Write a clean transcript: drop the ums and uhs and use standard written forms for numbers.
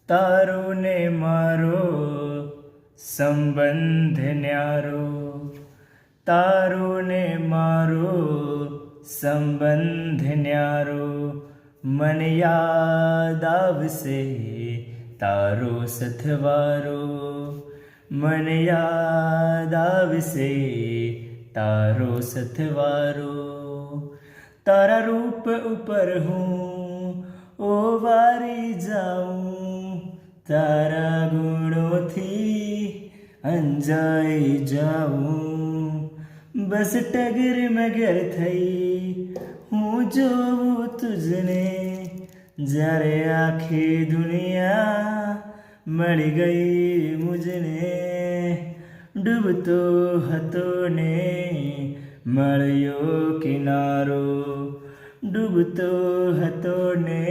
તારો ને મારો સંબંધ ન્યારો, તારો ને મારો સંબંધ ન્યારો. મને યાદ આવશે તારો સથવારો, મને યાદ આવશે તારો સથવારો. તારા રૂપ ઉપર હું ઓવારી જાઉં, તારા ગુણોથી અંજાઈ જાઉં. બસ ટગર મગર થઈ હું જોઉં તુજને, જ્યારે આખી દુનિયા મળી ગઈ મુજને. ડૂબતો હતો ને મળ્યો કિનારો, ડૂબતો હતો ને